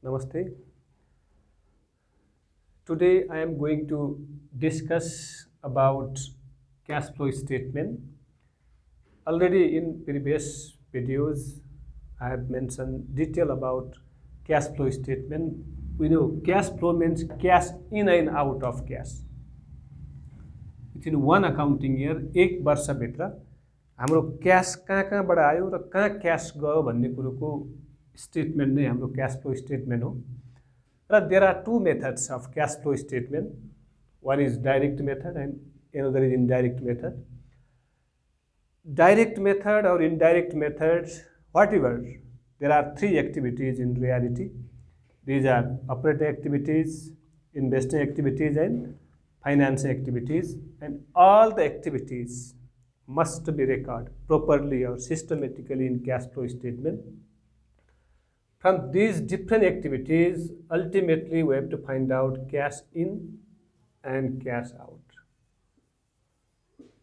Namaste. Today I am going to discuss about cash flow statement. Already in previous videos I have mentioned detail about cash flow statement. We know cash flow means cash in and out of cash. Within one accounting year, एक वर्षभित्र हाम्रो cash कहाँबाट आयो र कहाँ cash गयो भन्ने कुरोको स्टेटमेन्ट नै हाम्रो क्याश फ्लो स्टेटमेन्ट हो. There are two methods of cash flow statement. One is direct method and another is indirect method. Direct method or indirect method, whatever, there are three activities in reality. These are operating activities, investing activities and financing activities, and all the activities must be recorded properly or systematically in cash flow statement. From these different activities, ultimately we have to find out cash in and cash out.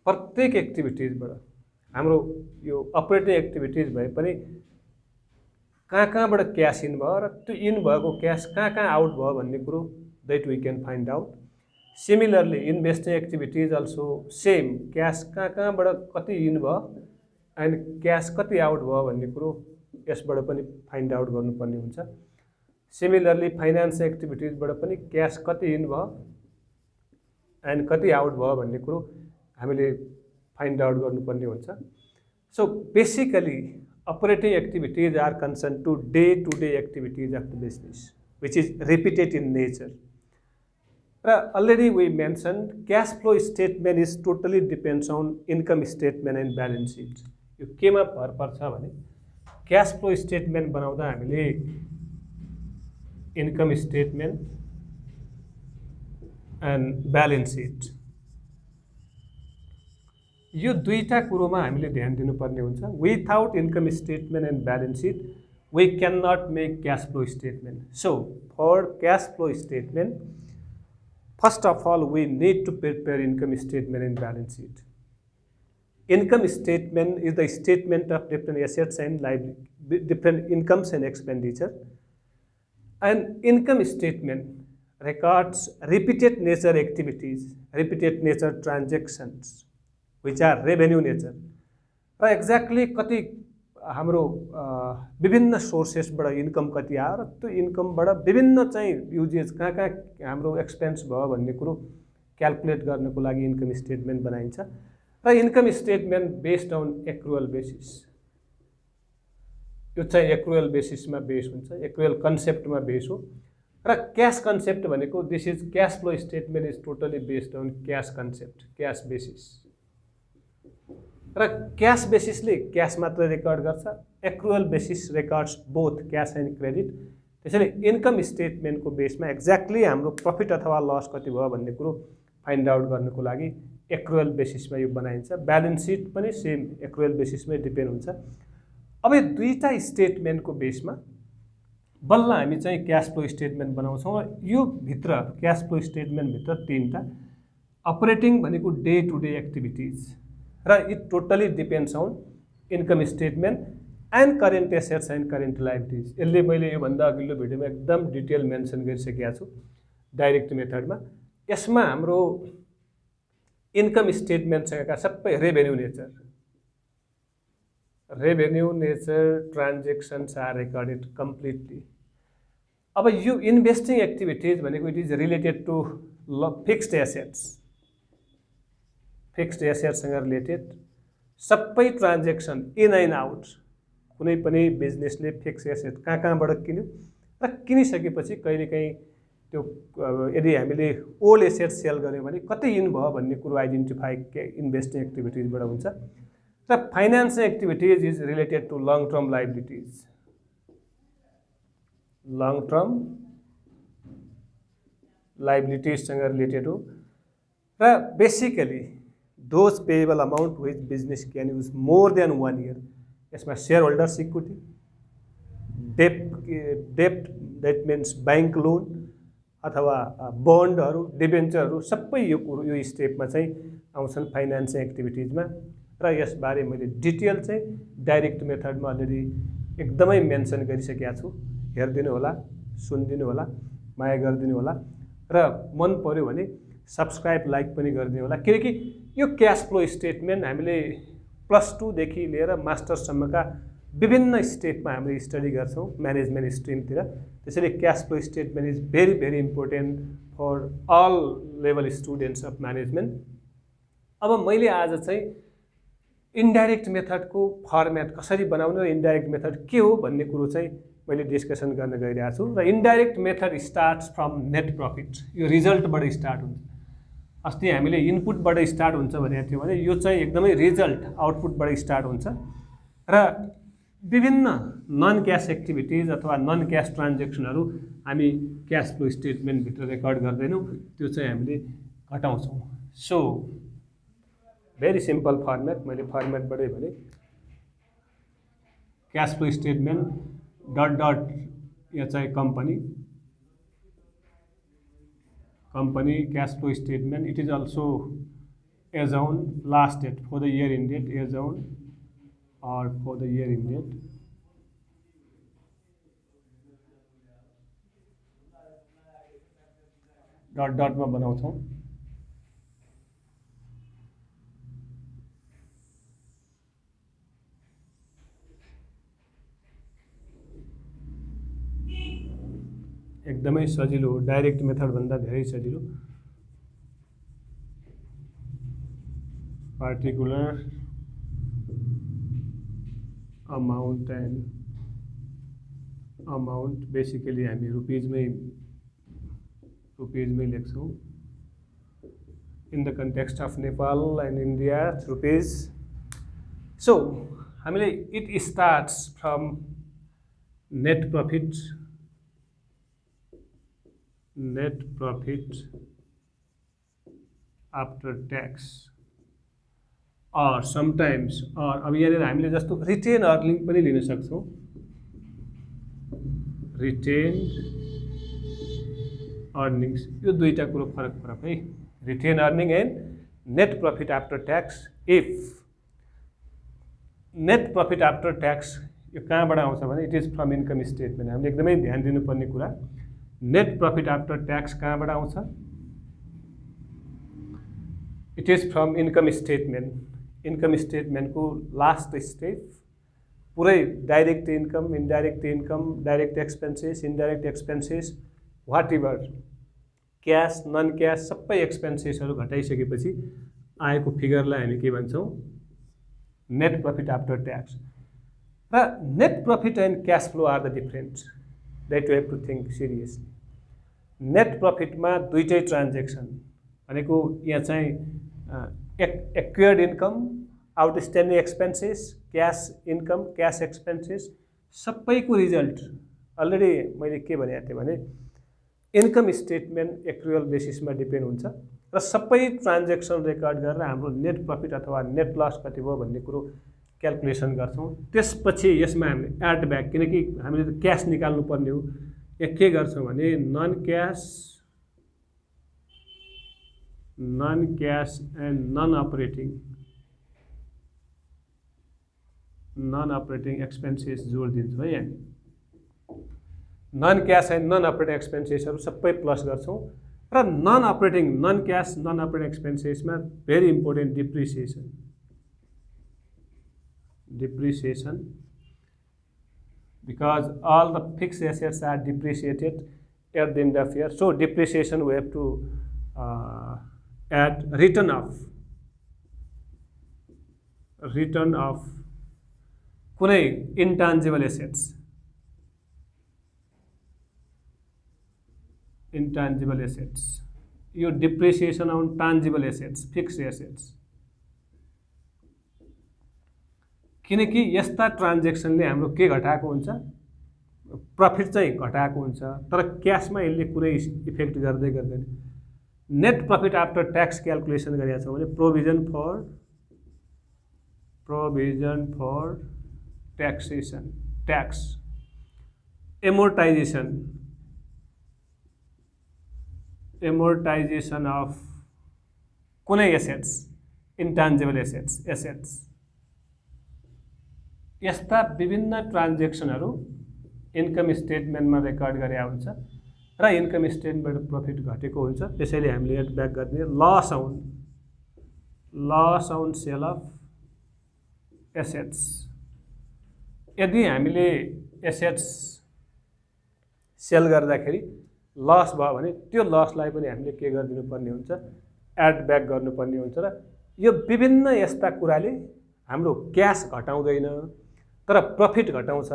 प्रत्येक एक्टिभिटीजबाट हाम्रो यो operating activities भए पनि कहाँबाट cash in भयो र त्यो in भएको क्यास कहाँ आउट भयो भन्ने कुरो that we can find out. Similarly investing activities also same, cash कहाँबाट कति इन भयो एन्ड क्यास कति आउट भयो भन्ने कुरो यसबाट पनि फाइन्ड आउट गर्नुपर्ने हुन्छ. सिमिलरली फाइनान्स एक्टिभिटीजबाट पनि क्यास कति इन भयो एन्ड कति आउट भयो भन्ने कुरो हामीले फाइन्ड आउट गर्नुपर्ने हुन्छ. So basically operating activities are concerned to day-to-day activities of the business, which is repeated in nature. Already we mentioned cash flow statement is totally depends on income statement and balance sheet. यो केमा भर पर्छ भने cash flow statement बनाउँदा हामीले income statement and balance sheet यो दुईटा कुरोमा हामीले ध्यान दिनुपर्ने हुन्छ. Without income statement and balance sheet we can not make cash flow statement. So for cash flow statement, first of all we need to prepare income statement and balance sheet. Income statement is the statement of different assets and liabilities, different incomes and expenditure. And income statement records repeated nature activities, repeated nature transactions, which are revenue nature. र exactly कति हाम्रो विभिन्न सोर्सेसबाट income कति आयो र त्यो इन्कमबाट विभिन्न चाहिँ युजेज कहाँ हाम्रो एक्सपेन्स भयो भन्ने कुरो क्याल्कुलेट गर्नको लागि इन्कम स्टेटमेन्ट बनाइन्छ. र income statement based on accrual basis, यो चाहिँ एक्रुअल बेसिसमा बेस हुन्छ, एक्रुअल कन्सेप्टमा बेस हो. र क्यास कन्सेप्ट भनेको this is cash flow statement is totally based on cash concept, cash basis. र क्यास बेसिसले क्यास मात्र रेकर्ड गर्छ, accrual basis records both cash and credit. त्यसैले इन्कम स्टेटमेन्टको बेसमा एक्ज्याक्टली हाम्रो प्रफिट अथवा लस कति भयो भन्ने कुरो फाइन्ड आउट गर्नको लागि एक्रुअल बेसिसमा यो बनाइन्छ. ब्यालेन्स सिट पनि सेम एक्रुअल बेसिसमै डिपेन्ड हुन्छ. अब यो दुईटा स्टेटमेन्टको बेसमा बल्ल हामी चाहिँ क्यास फ्लो स्टेटमेन्ट बनाउँछौँ. र यो भित्र क्यास फ्लो स्टेटमेन्टभित्र तीनटा अपरेटिङ भनेको डे टु डे एक्टिभिटिज र it totally depends on income statement and current assets and current liabilities. यसले मैले योभन्दा अघिल्लो भिडियोमा एकदम डिटेल मेन्सन गरिसकेका छु डाइरेक्ट मेथडमा. यसमा हाम्रो इन्कम स्टेटमेन्टसँगका सबै revenue nature transactions are recorded completely. अब यो इन्भेस्टिङ एक्टिभिटिज भनेको it is related to fixed एसेट्ससँग रिलेटेड सबै ट्रान्जेक्सन इन एन्ड आउट. कुनै पनि बिजनेसले फिक्स्ड एसेट कहाँबाट किन्यो र किनिसकेपछि कहिलेकाहीँ त्यो यदि हामीले ओल्ड एसेट सेल गऱ्यौँ भने कति इन भयो भन्ने कुरो आइडेन्टिफाई इन्भेस्टिङ एक्टिभिटिजबाट हुन्छ. र financing activities is related to long term liabilities, long term लाइबिलिटिजसँग रिलेटेड हो. र basically those payable amount which business can use more than 1 year. यसमा सेयर होल्डर्स इक्विटी, डेप्ट द्याट मिन्स ब्याङ्क लोन अथवा बन्डहरू, डिबेन्चरहरू सबै यो कुरो यो स्टेपमा चाहिँ आउँछन् फाइनान्सिङ एक्टिभिटिजमा. र यसबारे मैले डिटेल चाहिँ डाइरेक्ट मेथडमा अलरेडी एकदमै मेन्सन गरिसकेका छु, हेरिदिनु होला. सुनिदिनु होला, माया गरिदिनु होला र मन पर्यो भने सब्स्क्राइब लाइक पनि गरिदिनु होला, किनकि यो क्यास फ्लो स्टेटमेन्ट हामीले +2 देखि लिएर मास्टरसम्मका विभिन्न स्टेपमा हामीले स्टडी गर्छौँ म्यानेजमेन्ट स्ट्रिमतिर। त्यसैले cash flow statement is very very important for all level students of management. अब मैले आज चाहिँ इन्डाइरेक्ट मेथडको फर्मेट कसरी बनाउने र इन्डाइरेक्ट मेथड के हो भन्ने कुरो चाहिँ मैले डिस्कसन गर्न गइरहेको छु। र indirect method starts from net profit, यो रिजल्टबाट स्टार्ट हुन्छ। अस्ति हामीले इनपुटबाट स्टार्ट हुन्छ भनेको थियो भने यो चाहिँ एकदमै रिजल्ट आउटपुटबाट स्टार्ट हुन्छ र विभिन्न नन क्यास एक्टिभिटिज अथवा नन क्यास ट्रान्जेक्सनहरू हामी क्यास फ्लो स्टेटमेन्टभित्र रेकर्ड गर्दैनौँ, त्यो चाहिँ हामीले घटाउँछौँ। सो भेरी सिम्पल फर्मेट, मैले फर्मेटबाटै भने cash flow statement dot dot यहाँ चाहिँ company cash flow statement, it is also as on last date for the year ended as on or for the year ended dot डटमा बनाउँछौँ। एकदमै सजिलो हो, direct मेथडभन्दा धेरै सजिलो। पार्टिकुलर अमाउन्ट बेसिकली हामी रुपिजमै लेख्छौँ। In the context of Nepal and India rupees. So हामीले it starts from net profit after tax or sometimes और अब यहाँ हामीले जस्तो रिटेन अर्निङ पनि लिन सक्छौँ। रिटेन अर्निङ्स यो दुईटा कुरो फरक है, retained earning and net profit after tax. If net profit after tax यो कहाँबाट आउँछ भने it is from income statement. हामीले एकदमै ध्यान दिनुपर्ने कुरा, नेट प्रॉफिट आफ्टर टैक्स कहाँबाट आउँछ? It is from income statement. Income स्टेटमेन्टको लास्ट स्टेप पुरै direct income, indirect income, direct expenses, indirect expenses, whatever cash non cash सबै एक्सपेन्सेसहरू घटाइसकेपछि आएको फिगरलाई हामी के भन्छौँ? Net profit after tax. र net profit and cash flow are the different, that you have to think seriously. Net प्रॉफिटमा दुईटै ट्रान्जेक्सन भनेको यहाँ चाहिँ acquired income, outstanding expenses, cash income, cash expenses सबैको रिजल्ट अलरेडी मैले के भनेको थिएँ भने इन्कम स्टेटमेन्ट एक्रुअल बेसिसमा डिपेन्ड हुन्छ र सबै ट्रान्जेक्सन रेकर्ड गरेर हाम्रो नेट प्रॉफिट अथवा नेट लस कति भयो भन्ने कुरो क्याल्कुलेसन गर्छौँ। त्यसपछि यसमा हामीले एड ब्याक, किनकि हामीले त क्यास निकाल्नु पर्ने हो, यहाँ के गर्छौँ भने non cash and non operating expenses जोड दिन्छौँ है। यहाँ non cash and non operating एक्सपेन्सेसहरू सबै प्लस गर्छौँ र नन क्यास नन अपरेटिङ एक्सपेन्सेसमा very important depreciation because all the fixed assets are depreciated at the end of year. So depreciation we have to add return of कुनै intangible assets, यो depreciation on tangible assets, fixed assets, किनकि यस्ता ट्रान्जेक्सनले हाम्रो के घटाएको हुन्छ? Profit चाहिँ घटाएको हुन्छ, तर क्यासमा यसले कुनै इफेक्ट गर्दैन। Net profit after tax calculation गरेका छौँ भने provision for taxation, tax, amortisation of कुनै एसेट्स, इन्टान्जिबल एसेट्स यस्ता विभिन्न ट्रान्जेक्सनहरू इन्कम स्टेटमेन्टमा रेकर्ड गरे हुन्छ र इन्कम स्टेटमेन्टबाट प्रफिट घटेको हुन्छ। त्यसैले हामीले एड ब्याक गर्ने loss on sale of assets. यदि हामीले एसेट्स सेल गर्दाखेरि लस भयो भने त्यो लसलाई पनि हामीले के गरिदिनु पर्ने हुन्छ, एड ब्याक गर्नुपर्ने हुन्छ। र यो विभिन्न यस्ता कुराले हाम्रो क्यास घटाउँदैन तर प्रफिट घटाउँछ।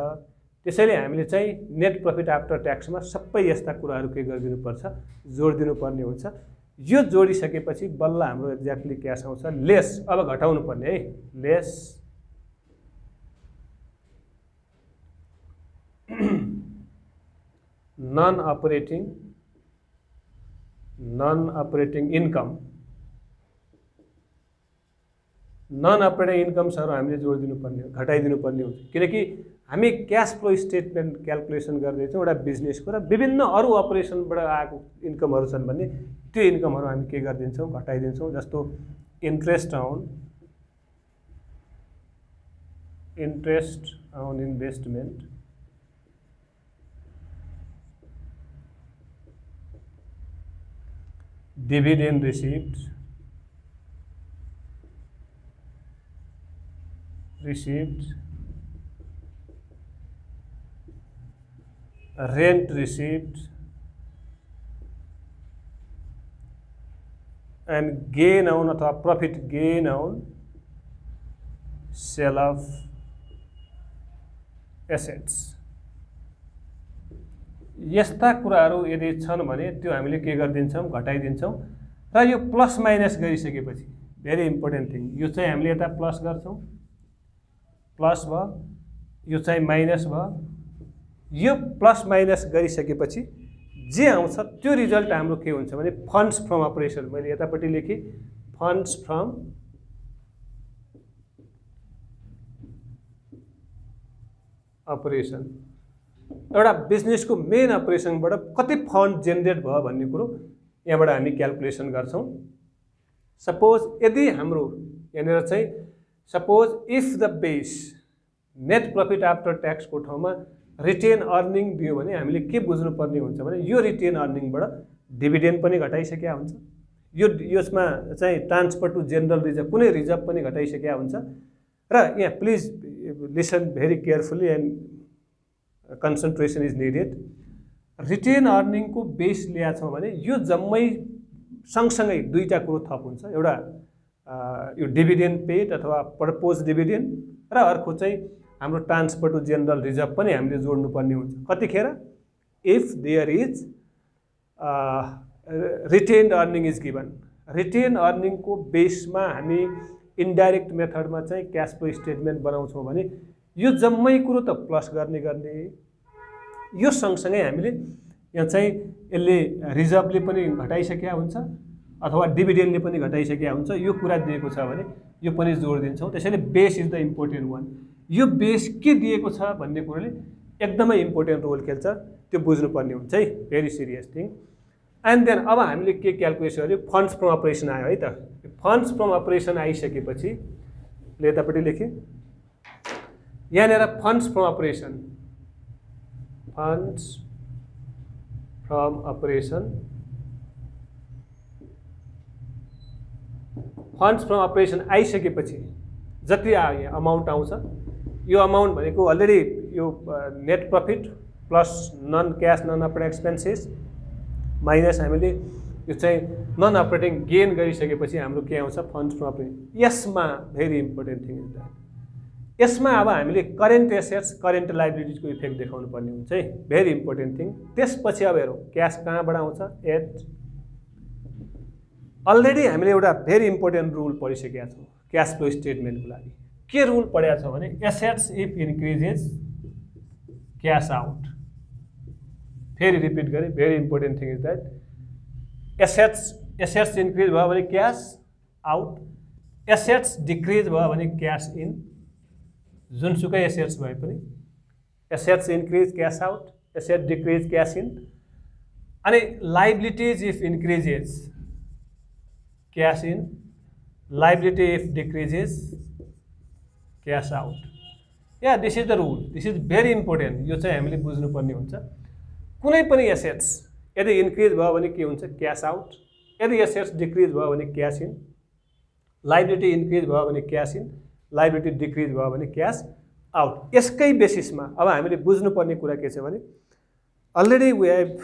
त्यसैले हामीले चाहिँ नेट प्रफिट आफ्टर ट्याक्समा सबै यस्ता कुराहरू के गरिदिनुपर्छ, जोडिदिनु पर्ने हुन्छ। यो जोडिसकेपछि बल्ल हाम्रो एक्ज्याक्टली क्यास आउँछ। लेस, अब घटाउनु पर्ने है, less non operating income. Non operating इन्कम्सहरू हामीले जोडिदिनु पर्ने, घटाइदिनु पर्ने हुन्छ। किनकि हामी क्यास फ्लो स्टेटमेन्ट क्यालकुलेसन गर्दैछौँ एउटा बिजनेसको र विभिन्न अरू अपरेसनबाट आएको इन्कमहरू छन् भने त्यो इन्कमहरू हामी के गरिदिन्छौँ, घटाइदिन्छौँ। जस्तो interest on investment, dividend received, rent received, and gain on अथवा profit gain on sale of assets। यस्ता कुराहरू यदि छन् भने त्यो हामीले के गरिदिन्छौँ, घटाइदिन्छौँ। र यो प्लस माइनस गरिसकेपछि भेरी इम्पोर्टेन्ट थिङ, यो चाहिँ हामीले यता प्लस गर्छौँ, प्लस भयो, यो चाहिँ माइनस भयो। यो प्लस माइनस गरिसकेपछि जे आउँछ त्यो रिजल्ट हाम्रो के हुन्छ भने फन्ड्स फ्रम अपरेसन। मैले यतापट्टि लेखेँ फन्ड्स फ्रम अपरेसन। एउटा बिजनेसको मेन अपरेसनबाट कति फन्ड जेनेरेट भयो भन्ने कुरो यहाँबाट हामी क्यालकुलेसन गर्छौँ। सपोज यदि हाम्रो यहाँनिर चाहिँ suppose if the base net profit after ट्याक्सको ठाउँमा रिटेन अर्निङ दियो भने हामीले के बुझ्नुपर्ने हुन्छ भने यो रिटेन अर्निङबाट डिभिडेन्ड पनि घटाइसकेका हुन्छ, यसमा चाहिँ ट्रान्सफर टु जेनरल रिजर्भ कुनै रिजर्भ पनि घटाइसकेका हुन्छ। र यहाँ please listen very carefully and concentration is needed. Retain अर्निङको बेस ल्याएको छौँ भने यो जम्मै सँगसँगै दुईवटा कुरो थप हुन्छ। एउटा यो डिभिडेन्ड पेड अथवा प्रपोज डिभिडेन्ड र अर्को चाहिँ हाम्रो ट्रान्सफर टु जेनरल रिजर्भ पनि हामीले जोड्नुपर्ने हुन्छ। कतिखेर if there is retained earning is given. Retain अर्निङको बेसमा हामी इन्डाइरेक्ट मेथडमा चाहिँ क्यास फ्लो स्टेटमेन्ट बनाउँछौँ भने यो जम्मै कुरो त प्लस गर्ने यो सँगसँगै हामीले यहाँ चाहिँ यसले रिजर्भले पनि घटाइसकेका हुन्छ अथवा डिभिडेन्डले पनि घटाइसकेका हुन्छ। यो कुरा दिएको छ भने यो पनि जोडिदिन्छौँ। त्यसैले base is the important one. यो बेस के दिएको छ भन्ने कुरोले एकदमै इम्पोर्टेन्ट रोल खेल्छ, त्यो बुझ्नुपर्ने हुन्छ है, very serious thing. And then अब हामीले के क्यालकुलेसन गर्यो, फन्ड्स फ्रम अपरेसन आयो है त। फन्ड्स फ्रम अपरेसन आइसकेपछि यतापट्टि लेखेँ यहाँनिर funds from operation, funds from operation, funds from operation आइसकेपछि जति आयो अमाउन्ट आउँछ, यो अमाउन्ट भनेको अलरेडी यो net profit plus non cash non operating expenses minus हामीले यो चाहिँ नन अपरेटिङ गेन गरिसकेपछि हाम्रो के आउँछ, फन्ड्स फ्रम अपरेटिङ। यसमा very important thing is that यसमा अब हामीले करेन्ट एसेट्स करेन्ट लाइबिलिटिजको इफेक्ट देखाउनु पर्ने हुन्छ है, भेरी इम्पोर्टेन्ट थिङ। त्यसपछि अब हेरौँ क्यास कहाँबाट आउँछ, एट अलरेडी हामीले एउटा भेरी इम्पोर्टेन्ट रुल पढिसकेका छौँ क्यास फ्लो स्टेटमेन्टको लागि। के रुल पढेका छौँ भने assets if increases cash out. फेरि रिपिट गरेँ, very important thing is that assets increase भयो भने क्यास आउट, एसेट्स डिक्रिज भयो भने क्यास इन। जुनसुकै एसेट्स भए पनि assets increase cash out, asset decrease cash in. अनि liabilities if increases cash in, liability if decreases cash out. Yeah this is the rule, this is very important. यो चाहिँ हामीले बुझ्नुपर्ने हुन्छ। कुनै पनि एसेट्स यदि इन्क्रिज भयो भने के हुन्छ, क्यास आउट। यदि एसेट्स डिक्रिज भयो भने क्यास इन। लाइबिलिटी इन्क्रिज भयो भने क्यास इन, लाइबिलिटी डिक्रिज भयो भने क्यास आउट। यसकै बेसिसमा अब हामीले बुझ्नुपर्ने कुरा के छ भने already we have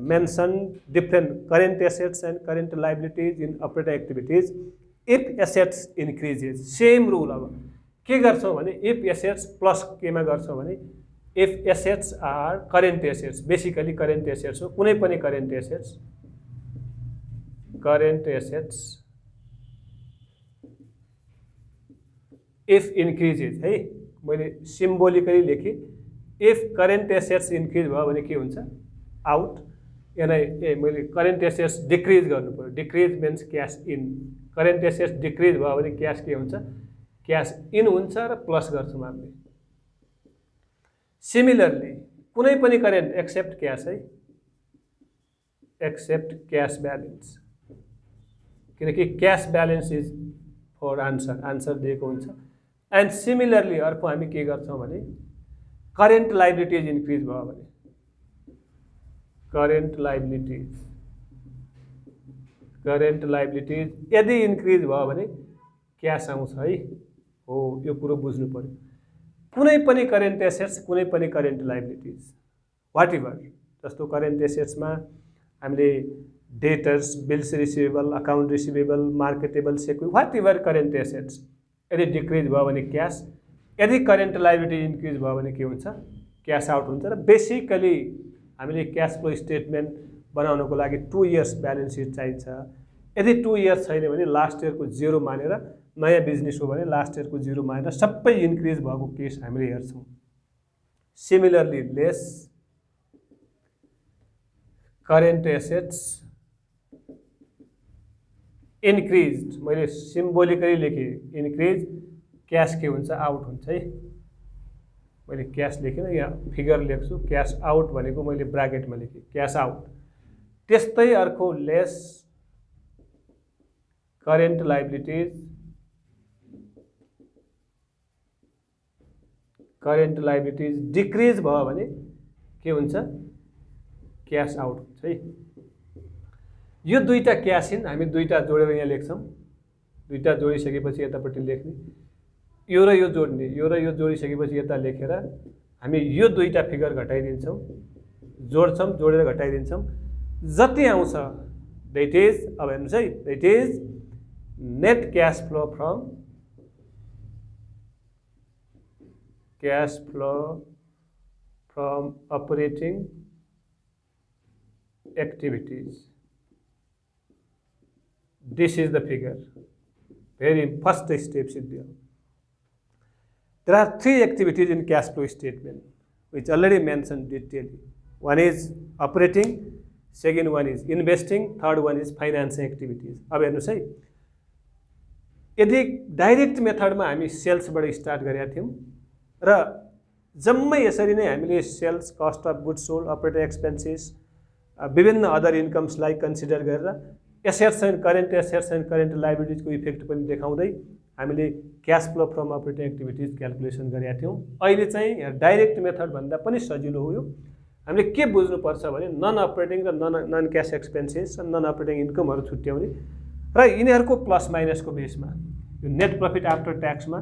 mention different current assets and current liabilities in operating activities. If assets increases, same rule. अब के गर्छौँ भने इफ एसेट्स प्लस केमा गर्छौँ भने if assets are current assets, basically current assets हो कुनै पनि current assets, current assets if increases है, मैले सिम्बोलिकली लेखेँ। इफ करेन्ट एसेट्स इन्क्रिज भयो भने के हुन्छ, आउट। यसलाई मैले करेन्ट एसेट्स डिक्रिज गर्नु पर्यो, decrease means cash in. Current assets decrease भयो भने क्यास के हुन्छ, क्यास इन हुन्छ र प्लस गर्छौँ हामीले। सिमिलरली कुनै पनि करेन्ट एक्सेप्ट क्यास है, एक्सेप्ट क्यास ब्यालेन्स, किनकि cash balance is for answer, answer दिएको हुन्छ। एन्ड सिमिलरली अर्को हामी के गर्छौँ भने करेन्ट लाइबिलिटिज इन्क्रिज भयो भने, करेन्ट लाइबिलिटिज यदि इन्क्रिज भयो भने क्यास आउँछ है। हो, यो कुरो बुझ्नु पर्यो। कुनै पनि करेन्ट एसेट्स, कुनै पनि करेन्ट लाइबिलिटिज, वाट एभर, जस्तो करेन्ट एसेट्समा हामीले debtors, bills receivable, account receivable, marketable security, whatever current assets यदि डिक्रिज भयो भने क्यास, यदि करेन्ट लाइबिलिटी इन्क्रिज भयो भने के हुन्छ, क्यास आउट हुन्छ। र बेसिकली हामीले क्यास फ्लो स्टेटमेन्ट बनाउनको लागि 2 इयर्स ब्यालेन्स सिट चाहिन्छ। यदि 2 इयर्स छैन भने लास्ट इयरको 0 मानेर, नयाँ बिजनेस हो भने लास्ट इयरको 0 मानेर सबै इन्क्रिज भएको केस हामीले हेर्छौँ। Similarly lace current assets increase, मैले सिम्बोलिकली लेखेँ इन्क्रिज, क्यास के हुन्छ, आउट हुन्छ है। मैले क्यास लेखिनँ, यहाँ फिगर लेख्छु, क्यास आउट भनेको मैले ब्राकेटमा लेखेँ, क्यास आउट। त्यस्तै अर्को lace current liabilities, current liabilities decrease भयो भने के हुन्छ, क्यास आउट हुन्छ है। यो दुईटा क्यास इन, हामी दुईटा जोडेर यहाँ लेख्छौँ। दुईटा जोडिसकेपछि यतापट्टि लेख्ने, यो र यो जोड्ने, यो र यो जोडिसकेपछि यता लेखेर हामी यो दुईटा फिगर घटाइदिन्छौँ, जोड्छौँ, जोडेर घटाइदिन्छौँ। जति आउँछ दैट इज, अब हेर्नुहोस् है, that is net cash flow from operating activities. This is the figure. Very first step is there. There are 3 activities in cash flow statement, which already mentioned detailedly. One is operating, second one is investing, third one is financing activities. अब हेर्नुहोस् है, यदि direct मेथडमा हामी सेल्सबाट start गरेका थियौँ र जम्मै यसरी नै हामीले sales, cost of goods sold, operating expenses, विभिन्न अदर इन्कम्सलाई कन्सिडर गरेर एसेट्स एन्ड करेन्ट लाइबिलिटिजको इफेक्ट पनि देखाउँदै हामीले cash flow from operating activities calculation गरेका थियौँ। अहिले चाहिँ डाइरेक्ट मेथड भन्दा पनि सजिलो हो। यो हामीले के बुझ्नुपर्छ भने नन अपरेटिङ र नन क्यास एक्सपेन्सेस र नन अपरेटिङ इन्कमहरू छुट्याउने र यिनीहरूको प्लस माइनसको बेसमा यो नेट प्रफिट आफ्टर ट्याक्समा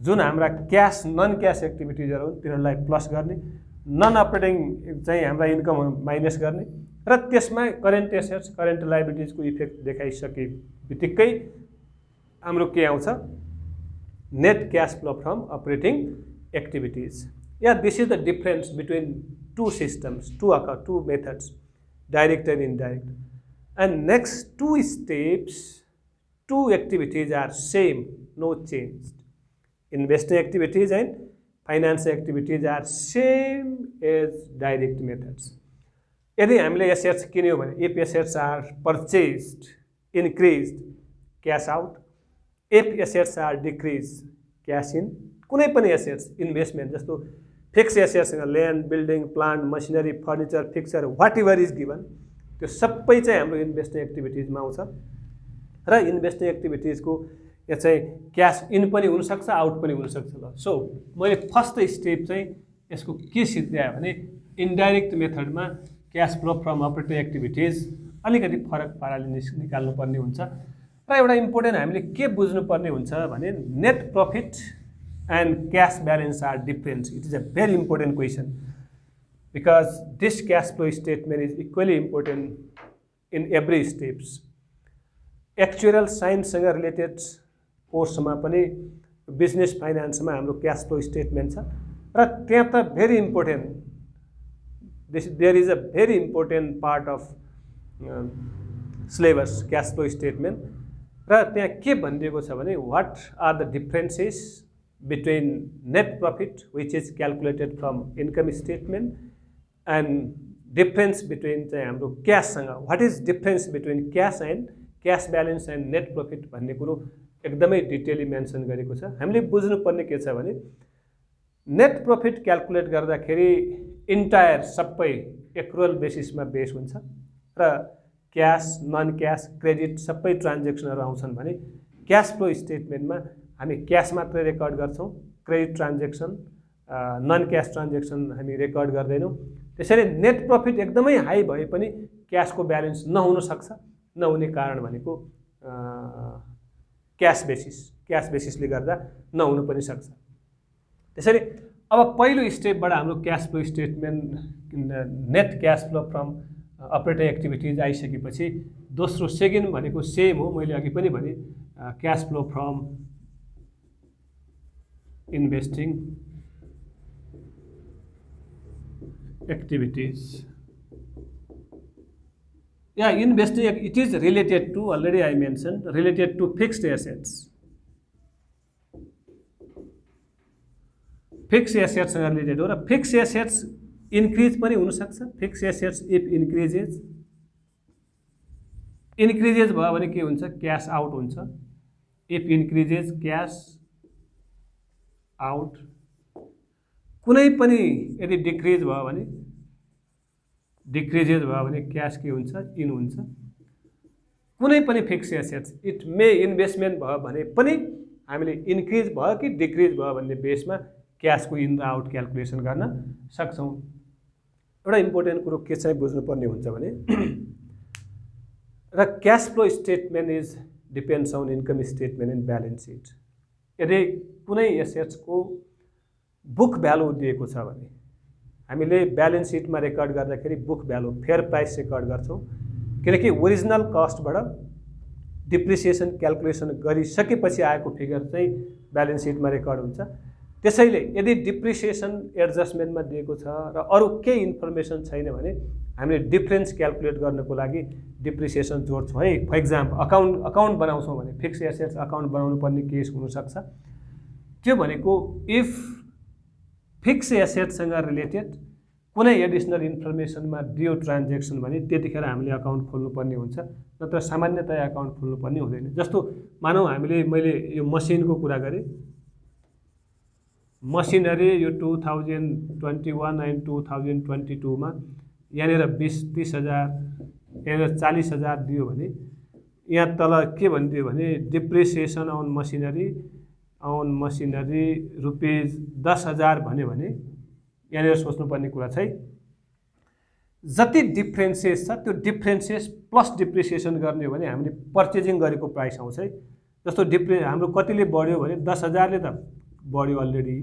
जुन हाम्रा क्यास नन क्यास एक्टिभिटिजहरू हुन् तिनीहरूलाई प्लस गर्ने, नन अपरेटिङ चाहिँ हाम्रा इन्कमहरू माइनस गर्ने र त्यसमा करेन्ट एसेट्स, करेन्ट लाइबिलिटिजको इफेक्ट देखाइसके बित्तिकै हाम्रो के आउँछ, net cash flow from operating activities. Yeah this is the difference between 2 systems, 2 methods, direct and indirect. And next 2 steps, 2 activities are same, no change. Investing activities and finance activities are same as direct methods. यदि हामीले assets किन्यौँ भने if assets are purchased, increased, cash out. If assets are decrease, cash in. कुनै पनि assets, investment जस्तो fix assets, land, building, plant, machinery, furniture, fixture, whatever is given, त्यो सबै चाहिँ हाम्रो इन्भेस्टिङ एक्टिभिटिजमा आउँछ। र इन्भेस्टिङ एक्टिभिटिजको या चाहिँ क्यास इन पनि हुनसक्छ आउट पनि हुनसक्छ ल। सो मैले फर्स्ट स्टेप चाहिँ यसको के सिद्ध्यायो भने इन्डाइरेक्ट मेथडमा cash flow from operating activities अलिकति फरक पाराले निकाल्नुपर्ने हुन्छ र एउटा इम्पोर्टेन्ट हामीले के बुझ्नुपर्ने हुन्छ भने net profit and cash balance are different. It is a very important question because this cash flow statement is equally important in every steps. Actual साइन्ससँग रिलेटेड कोर्समा पनि बिजनेस फाइनेन्समा हाम्रो क्यास फ्लो स्टेटमेन्ट छ र त्यहाँ त very important there is a very important part of syllabus cash flow statement र त्यहाँ के भनिदिएको छ भने what are the differences between net profit which is calculated from income statement and difference between चाहिँ हाम्रो क्याससँग what is difference between cash and cash balance and net profit भन्ने कुरो एकदमै डिटेली मेन्सन गरेको छ। हामीले बुझ्नुपर्ने के छ भने नेट प्रफिट क्यालकुलेट गर्दाखेरि इन्टायर सबै एक्रुअल बेसिसमा बेस हुन्छ र क्यास नन क्यास क्रेडिट सबै ट्रान्जेक्सनहरू आउँछन् भने क्यास फ्लो स्टेटमेन्टमा हामी क्यास मात्रै रेकर्ड गर्छौँ, credit transaction non cash transaction हामी रेकर्ड गर्दैनौँ। त्यसैले नेट प्रफिट एकदमै हाई भए पनि क्यासको ब्यालेन्स नहुन सक्छ। नहुने कारण भनेको क्यास बेसिसले गर्दा नहुनु पनि सक्छ। त्यसैले अब पहिलो स्टेपबाट हाम्रो cash flow statement net cash flow from operating activities आइसकेपछि दोस्रो सेकेन्ड भनेको सेम हो, मैले अघि पनि भने cash flow from investing activities Yeah, investing, it is related to, already I mentioned, related to fixed assets. Fixed assets are related or fixed assets increase पनि हुन सक्छ। Fixed assets if increases भयो भने के हुन्छ क्याश आउट हुन्छ। If increases cash out, कुनै पनि यदि डिक्रिज भयो भने डिक्रिजेस भयो भने क्यास के हुन्छ इन हुन्छ। कुनै पनि fix assets it may investment भयो भने पनि हामीले इन्क्रिज भयो कि डिक्रिज भयो भन्ने बेसमा क्यासको इन र आउट क्यालकुलेसन गर्न सक्छौँ। एउटा इम्पोर्टेन्ट कुरो के चाहिँ बुझ्नुपर्ने हुन्छ भने र cash flow statement is depends on income statement and balance sheet. यदि कुनै एसेट्सको बुक भ्यालु दिएको छ भने हामीले ब्यालेन्स सिटमा रेकर्ड गर्दाखेरि book value fair price record गर्छौँ किनकि ओरिजिनल कस्टबाट डिप्रिसिएसन क्यालकुलेसन गरिसकेपछि आएको फिगर चाहिँ ब्यालेन्स सिटमा रेकर्ड हुन्छ। त्यसैले यदि डिप्रिसिएसन एडजस्टमेन्टमा दिएको छ र अरू केही इन्फर्मेसन छैन भने हामीले डिफरेन्स क्यालकुलेट गर्नको लागि डिप्रिसिएसन जोड्छौँ है। फर इक्जाम्पल अकाउन्ट बनाउँछौँ भने फिक्स एसेट्स अकाउन्ट बनाउनु पर्ने केस हुनसक्छ। त्यो भनेको इफ फिक्स एसेटसँग रिलेटेड कुनै एडिसनल इन्फर्मेसनमा दियो ट्रान्जेक्सन भने त्यतिखेर हामीले अकाउन्ट खोल्नुपर्ने हुन्छ, नत्र सामान्यतया अकाउन्ट खोल्नुपर्ने हुँदैन। जस्तो मानौँ मैले यो मसिनको कुरा गरेँ, मसिनरी यो 2021 एन्ड 2022 मा यहाँनिर 20-30 हजार यहाँनिर 40 हजार दियो भने यहाँ तल के भनिदियो भने डिप्रिसिएसन अन मसिनरी रुपिज 10,000 भन्यो भने यहाँनिर सोच्नुपर्ने कुरा चाहिँ जति डिफ्रेन्सेस छ त्यो डिफ्रेन्सेस प्लस डिप्रिसिएसन गर्ने हो भने हामीले पर्चेजिङ गरेको प्राइस आउँछ है। जस्तो हाम्रो कतिले बढ्यो भने 10,000ले त बढ्यो अलरेडी,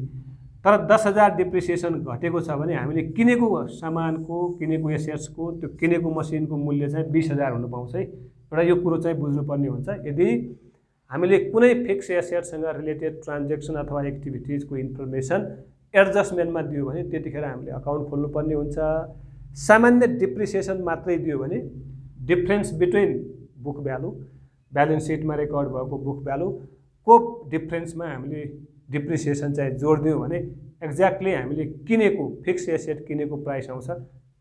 तर 10,000 डिप्रिसिएसन घटेको छ भने हामीले किनेको सामानको किनेको एसेट्सको त्यो किनेको मसिनको मूल्य चाहिँ 20,000 हुन पाउँछ है। एउटा यो कुरो चाहिँ बुझ्नुपर्ने हुन्छ। यदि हामीले कुनै फिक्स एसेटसँग रिलेटेड ट्रान्जेक्सन अथवा एक्टिभिटिजको इन्फर्मेसन एडजस्टमेन्टमा दियो भने त्यतिखेर हामीले अकाउन्ट खोल्नुपर्ने हुन्छ। सामान्य डिप्रिसिएसन मात्रै दियो भने difference between book value balance सिटमा रेकर्ड भएको बुक भ्यालुको डिफरेन्समा हामीले डिप्रिसिएसन चाहिँ जोडिदियौँ भने एक्ज्याक्टली हामीले किनेको फिक्स एसेट किनेको प्राइस आउँछ।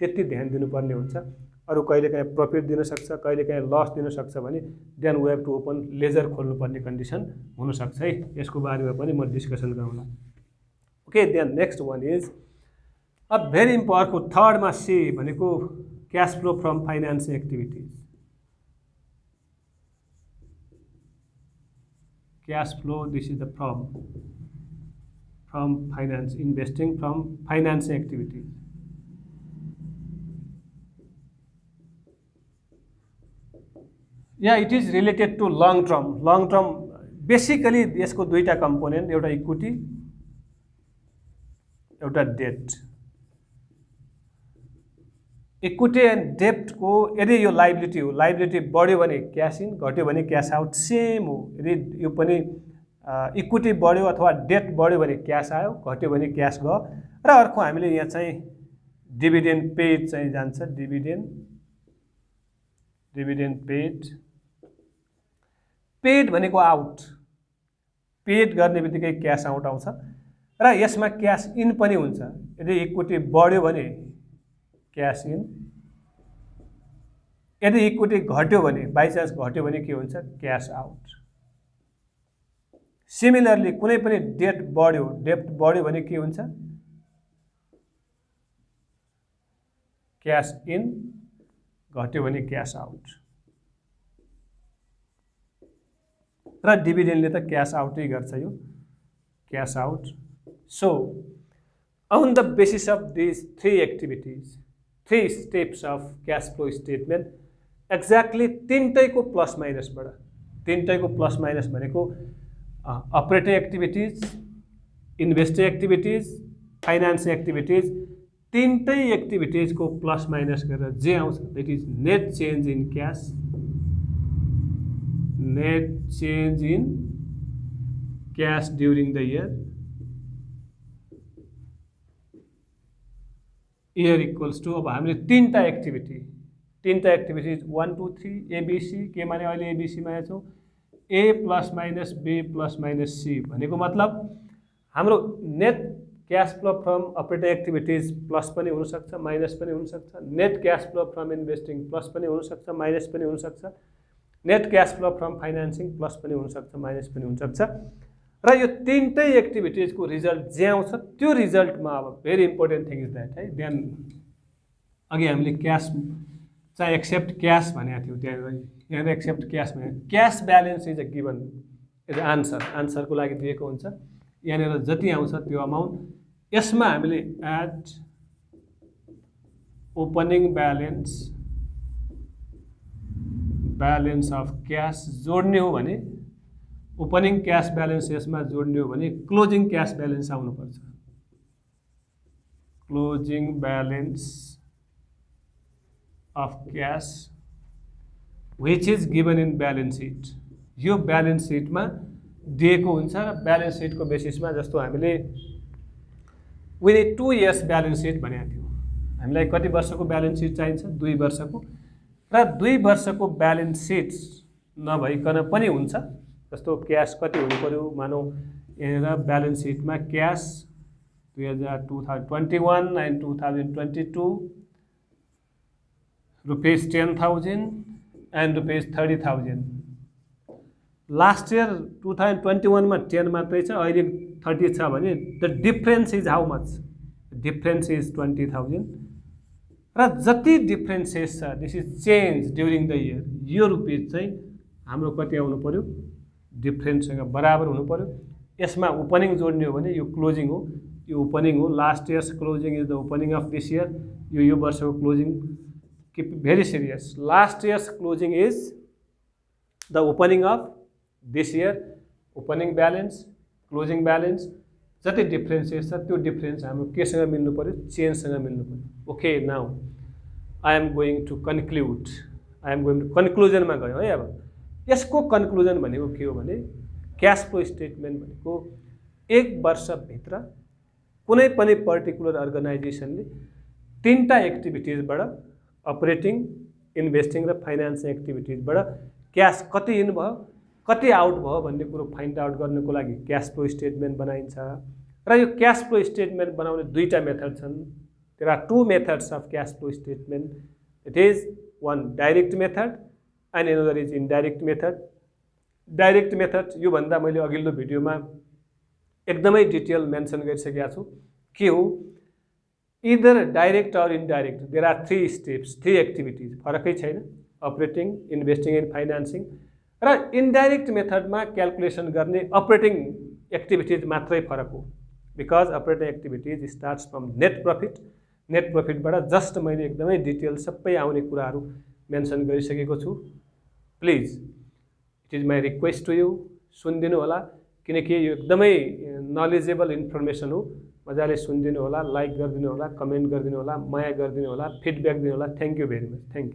त्यति ध्यान दिनुपर्ने हुन्छ। अरू कहिलेकाहीँ प्रफिट दिन सक्छ, कहिलेकाहीँ लस दिन सक्छ भने then we have to open ledger खोल्नुपर्ने कन्डिसन हुनसक्छ है। यसको बारेमा पनि म डिस्कसन गरौँला। Okay, then next one is a very important थर्डमा सी भनेको cash flow from financing activities. cash flow, this is the from finance, investing from financing activities. Yeah, it is related to long term basically यसको दुईटा component, एउटा equity एउटा date. Equity and डेप्टको यदि यो liability हो, liability बढ्यो भने cash in, घट्यो भने क्यास आउट सेम हो। यदि यो पनि इक्विटी बढ्यो अथवा डेट बढ्यो भने क्यास आयो, घट्यो भने क्यास गयो। र अर्को हामीले यहाँ चाहिँ डिभिडेन्ड पेड चाहिँ जान्छ, डिभिडेन्ड पेड भनेको आउट, पेड गर्ने बित्तिकै क्यास आउट आउँछ र यसमा क्यास इन पनि हुन्छ। यदि इक्विटी बढ्यो भने क्यास इन, यदि इक्विटी घट्यो भने, बाइ चान्स घट्यो भने के हुन्छ, क्यास आउट। सिमिलरली कुनै पनि डेट बढ्यो भने के हुन्छ, क्यास इन, घट्यो भने क्यास आउट। र डिभिडेन्डले त क्यास आउटै गर्छ, यो cash out. So on the basis of these three activities, three steps of cash flow statement, exactly तीनटैको प्लस माइनसबाट, तीनटैको प्लस माइनस भनेको operating activities, investing activities, financing activities, तीनटै एक्टिभिटिजको प्लस माइनस गरेर जे आउँछ that is net change in cash, net change in cash during the year equals to, अब हामीले तीनटा एक्टिभिटिज 1 2 3 एबिसी, के माने अहिले एबिसीमा यहाँ छौँ, A plus minus B plus minus C भनेको मतलब हाम्रो net cash flow from operating activities plus पनि हुनसक्छ, माइनस पनि हुनसक्छ, net cash flow from investing plus पनि हुनसक्छ, माइनस पनि हुनसक्छ, net cash flow from financing plus पनि हुनसक्छ, माइनस पनि हुनसक्छ। र यो तीनटै एक्टिभिटिजको रिजल्ट जे आउँछ त्यो रिजल्टमा अब very important thing is that है, देन अघि हामीले क्यास चाहिँ एक्सेप्ट क्यास भनेको थियौँ, त्यहाँ एक्सेप्ट क्यास भने cash balance is a given, is आन्सरको लागि दिएको हुन्छ। यहाँनिर जति आउँछ त्यो अमाउन्ट, यसमा हामीले at opening balance of cash जोड्ने हो भने, ओपनिङ क्यास ब्यालेन्स यसमा जोड्ने हो भने क्लोजिङ क्यास ब्यालेन्स आउनुपर्छ, closing balance of cash which is given in balance sheet. यो ब्यालेन्स सिटमा दिएको हुन्छ र ब्यालेन्स सिटको बेसिसमा, जस्तो हामीले विदिन 2 इयर्स ब्यालेन्स सिट भनेको थियौँ, हामीलाई कति वर्षको ब्यालेन्स सिट चाहिन्छ, 2 वर्षको, र 2 वर्षको ब्यालेन्स सिट नभइकन पनि हुन्छ। जस्तो क्यास कति हुनु पर्यो, मानौँ यहाँनिर ब्यालेन्स सिटमा cash 2021 and 2022 rupees 10,000 and rupees 30,000। Last year 2021 मा 10 मात्रै छ, अहिले 30 छ भने the difference is how much, difference is 20,000। र जति डिफरेन्सेस छ this is change during the year, यो रुपिस चाहिँ हाम्रो कति आउनु पर्यो, डिफरेन्ससँग बराबर हुनु पर्यो। यसमा ओपनिङ जोड्ने हो भने यो क्लोजिङ हो, यो ओपनिङ हो, last years closing is the opening of this year, यो वर्षको closing. Keep very serious, last year's closing is the opening of this year, opening balance, closing balance, जति डिफरेन्सेस छ त्यो डिफरेन्स हाम्रो केसँग मिल्नु पर्यो, चेन्जसँग मिल्नु पर्यो। Okay, now I am going to कन्क्लुजनमा गयो है। अब यसको कन्क्लुजन भनेको के हो भने, क्यास फ्लो स्टेटमेन्ट भनेको 1 वर्षभित्र कुनै पनि पर्टिकुलर अर्गनाइजेसनले तीनटा एक्टिभिटिजबाट, अपरेटिङ, इन्भेस्टिङ र फाइनान्सिङ एक्टिभिटिजबाट क्यास कति इन भयो, कति आउट भयो भन्ने कुरो फाइन्ड आउट गर्नको लागि क्यास फ्लो स्टेटमेन्ट बनाइन्छ। र यो क्यास फ्लो स्टेटमेन्ट बनाउने दुईटा मेथड छन्। There are 2 methods of cash flow statement, it is one direct method and another is indirect method. Direct method यो भन्दा मैले अघिल्लो भिडियोमा एकदमै डिटेल मेन्सन गरिसकेको छु। के हो, either direct or indirect, there are 3 steps, 3 activities, फरकै छैन, अपरेटिङ, इन्भेस्टिङ एन्ड फाइनान्सिङ। र इन्डाइरेक्ट मेथडमा क्याल्कुलेसन गर्ने अपरेटिङ एक्टिभिटिज मात्रै फरक हो because operating activities starts from net प्रफिटबाट जस्ट मैले एकदमै डिटेल सबै आउने कुराहरू मेन्सन गरिसकेको छु। Please it is my request to you, सुनिदिनु होला किनकि यो एकदमै नलेजेबल इन्फर्मेसन हो। मजाले सुनिदिनु होला, लाइक गरिदिनु होला, कमेन्ट गरिदिनु होला, माया गरिदिनु होला, फिडब्याक दिनु होला। Thank you very much. Thank you.